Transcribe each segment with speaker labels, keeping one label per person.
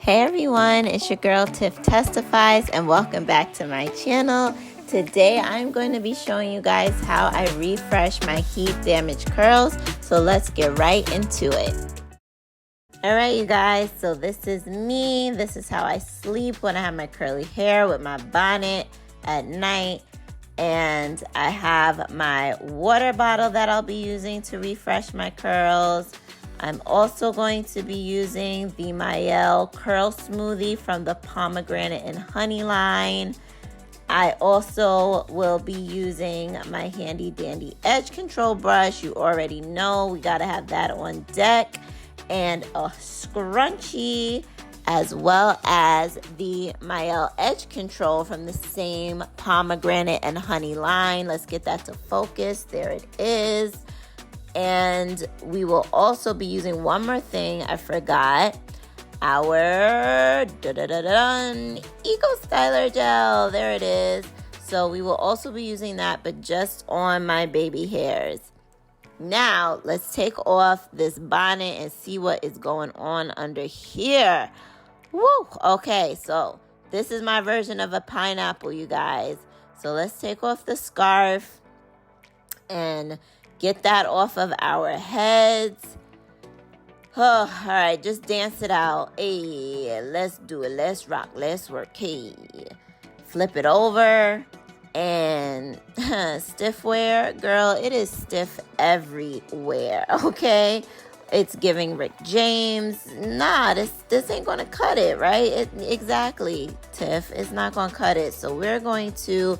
Speaker 1: Hey everyone, it's your girl Tiff Testifies and welcome back to my channel. Today I'm going to be showing you guys how I refresh my heat damaged curls. So let's get right into it. Alright you guys, so this is me. This is how I sleep when I have my curly hair with my bonnet at night. And I have my water bottle that I'll be using to refresh my curls. I'm also going to be using the Mielle Curl Smoothie from the Pomegranate and Honey line. I also will be using my handy dandy edge control brush. You already know we gotta have that on deck. And a scrunchie, as well as the Mielle edge control from the same Pomegranate and Honey line. Let's get that to focus. There it is. And we will also be using one more thing I forgot. Our Eco Styler gel. There it is. So we will also be using that, but just on my baby hairs. Now, let's take off this bonnet and see what is going on under here. Woo! Okay, so this is my version of a pineapple, you guys. So let's take off the scarf and get that off of our heads. Oh, all right, just dance it out. Hey, let's do it. Let's rock. Let's work. Hey, flip it over. And stiff wear, girl, it is stiff everywhere, okay? It's giving Rick James. Nah, this ain't going to cut it, right? Exactly, Tiff. It's not going to cut it. So we're going to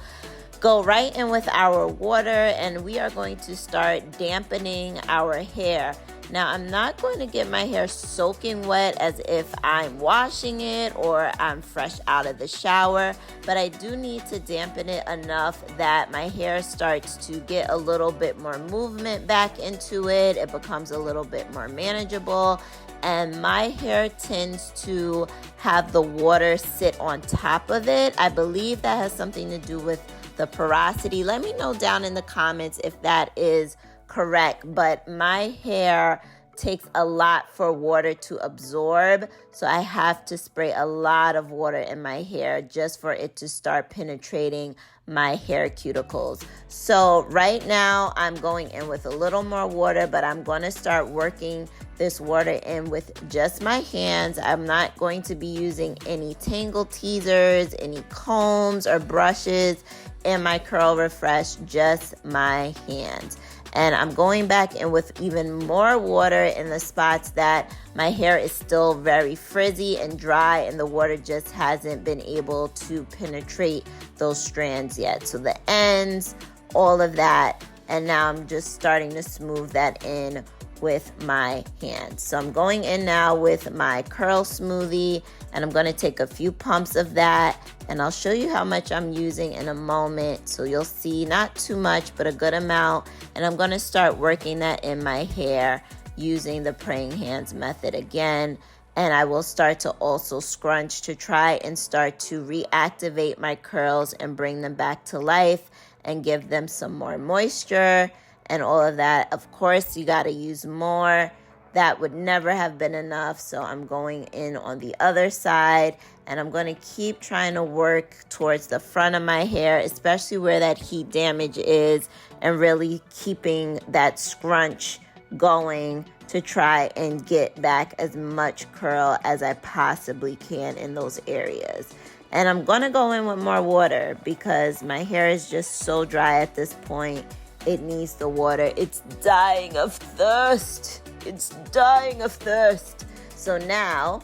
Speaker 1: go right in with our water and we are going to start dampening our hair. Now, I'm not going to get my hair soaking wet as if I'm washing it or I'm fresh out of the shower, but I do need to dampen it enough that my hair starts to get a little bit more movement back into it. It becomes a little bit more manageable, and my hair tends to have the water sit on top of it. I believe that has something to do with the porosity. Let me know down in the comments if that is correct, but my hair takes a lot for water to absorb, so I have to spray a lot of water in my hair just for it to start penetrating my hair cuticles. So right now I'm going in with a little more water, but I'm going to start working this water in with just my hands. I'm not going to be using any tangle teasers, any combs or brushes in my curl refresh, just my hands. And I'm going back in with even more water in the spots that my hair is still very frizzy and dry and the water just hasn't been able to penetrate those strands yet. So the ends, all of that. And now I'm just starting to smooth that in with my hands. So I'm going in now with my curl smoothie and I'm going to take a few pumps of that and I'll show you how much I'm using in a moment. So you'll see not too much, but a good amount. And I'm going to start working that in my hair using the praying hands method again. And I will start to also scrunch to try and start to reactivate my curls and bring them back to life and give them some more moisture and all of that. Of course, you got to use more. That would never have been enough. So I'm going in on the other side and I'm going to keep trying to work towards the front of my hair, especially where that heat damage is, and really keeping that scrunch going to try and get back as much curl as I possibly can in those areas. And I'm going to go in with more water because my hair is just so dry at this point. It needs the water. It's dying of thirst. It's dying of thirst. So now,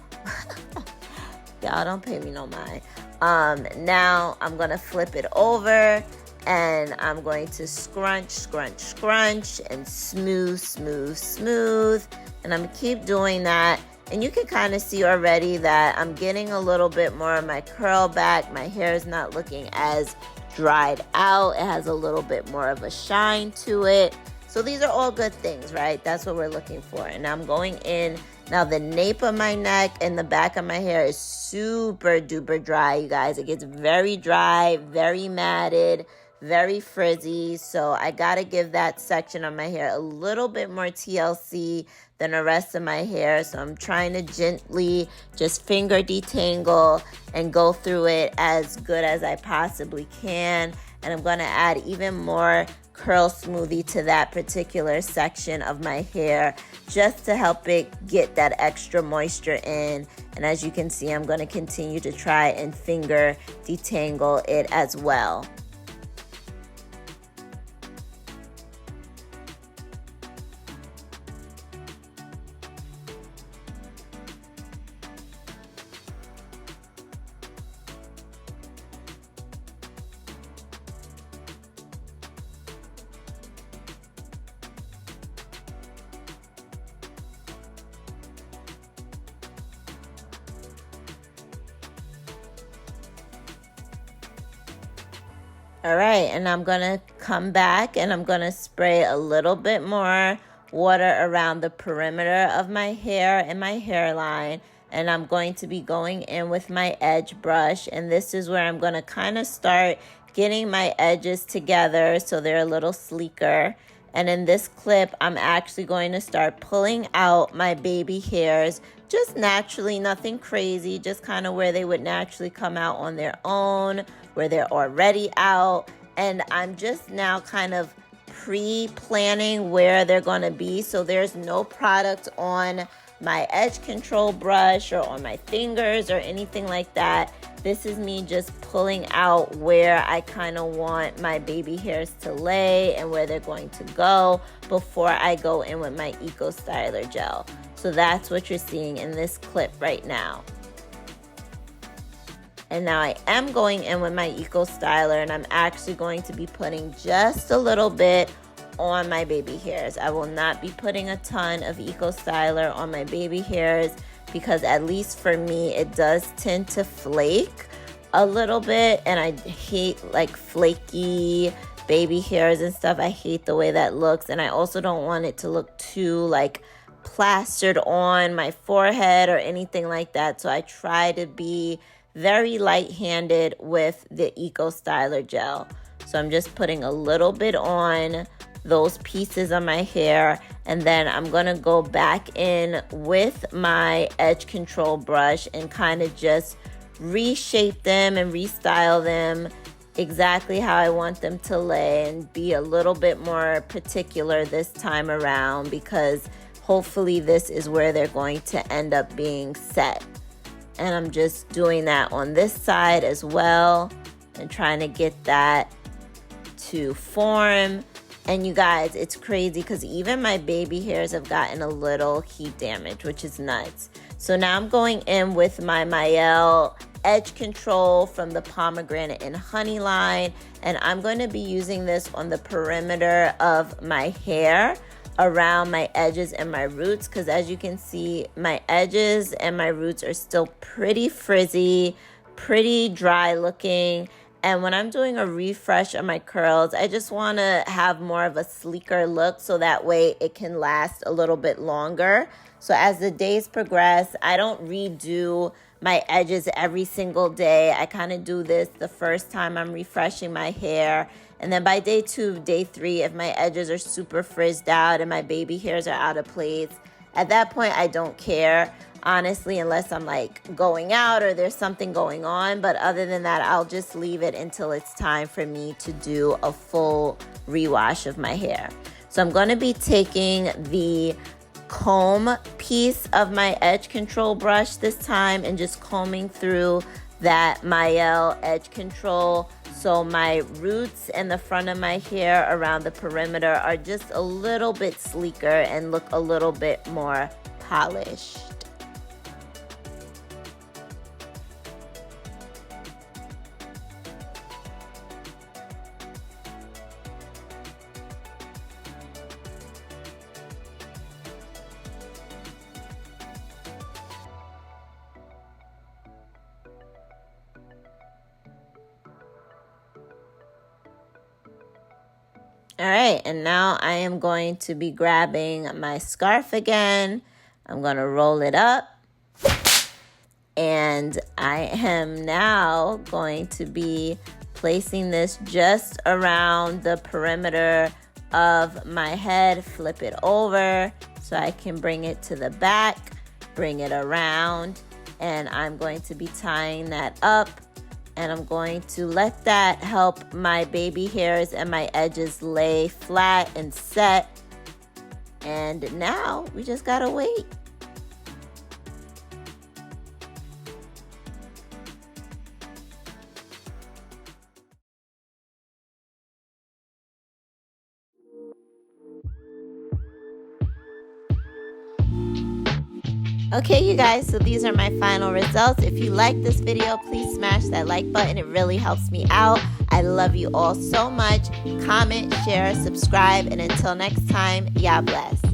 Speaker 1: y'all don't pay me no mind. Now I'm going to flip it over and I'm going to scrunch, and smooth. And I'm going to keep doing that. And you can kind of see already that I'm getting a little bit more of my curl back. My hair is not looking as dried out. It has a little bit more of a shine to it. So these are all good things, right? That's what we're looking for. And I'm going in. Now the nape of my neck and the back of my hair is super duper dry, you guys. It gets very dry, very matted, very frizzy. So I gotta give that section of my hair a little bit more TLC than the rest of my hair. So I'm trying to gently just finger detangle and go through it as good as I possibly can. And I'm gonna add even more curl smoothie to that particular section of my hair just to help it get that extra moisture in. And as you can see, I'm going to continue to try and finger detangle it as well. All right, and I'm gonna come back and I'm gonna spray a little bit more water around the perimeter of my hair and my hairline. And I'm going to be going in with my edge brush. And this is where I'm gonna kind of start getting my edges together so they're a little sleeker. And in this clip, I'm actually going to start pulling out my baby hairs just naturally, nothing crazy, just kind of where they would naturally come out on their own, where they're already out. And I'm just now kind of pre-planning where they're going to be. So there's no product on my edge control brush or on my fingers or anything like that. This is me just pulling out where I kind of want my baby hairs to lay and where they're going to go before I go in with my Eco Styler gel. So that's what you're seeing in this clip right now. And now I am going in with my Eco Styler, and I'm actually going to be putting just a little bit on my baby hairs. I will not be putting a ton of Eco Styler on my baby hairs because, at least for me, it does tend to flake a little bit, and I hate like flaky baby hairs and stuff. I hate the way that looks, and I also don't want it to look too like plastered on my forehead or anything like that. So I try to be very light-handed with the Eco Styler gel. So I'm just putting a little bit on those pieces of my hair, and then I'm gonna go back in with my edge control brush and kind of just reshape them and restyle them exactly how I want them to lay, and be a little bit more particular this time around because hopefully this is where they're going to end up being set. And I'm just doing that on this side as well and trying to get that to form. And you guys, it's crazy because even my baby hairs have gotten a little heat damage, which is nuts. So now I'm going in with my Mielle edge control from the Pomegranate and Honey line, and I'm going to be using this on the perimeter of my hair around my edges and my roots, because as you can see, my edges and my roots are still pretty frizzy, pretty dry looking. And when I'm doing a refresh of my curls, I just want to have more of a sleeker look so that way it can last a little bit longer. So as the days progress, I don't redo my edges every single day. I kind of do this the first time I'm refreshing my hair. And then by day 2, day 3, if my edges are super frizzed out and my baby hairs are out of place, at that point I don't care, honestly, unless I'm like going out or there's something going on. But other than that, I'll just leave it until it's time for me to do a full rewash of my hair. So I'm going to be taking the comb piece of my edge control brush this time and just combing through that Mielle edge control, so my roots and the front of my hair around the perimeter are just a little bit sleeker and look a little bit more polished. All right, and now I am going to be grabbing my scarf again. I'm going to roll it up. And I am now going to be placing this just around the perimeter of my head. Flip it over so I can bring it to the back, bring it around, and I'm going to be tying that up, and I'm going to let that help my baby hairs and my edges lay flat and set. And now we just gotta wait. Okay, you guys, so these are my final results. If you like this video, please smash that like button. It really helps me out. I love you all so much. Comment, share, subscribe, and until next time, y'all bless.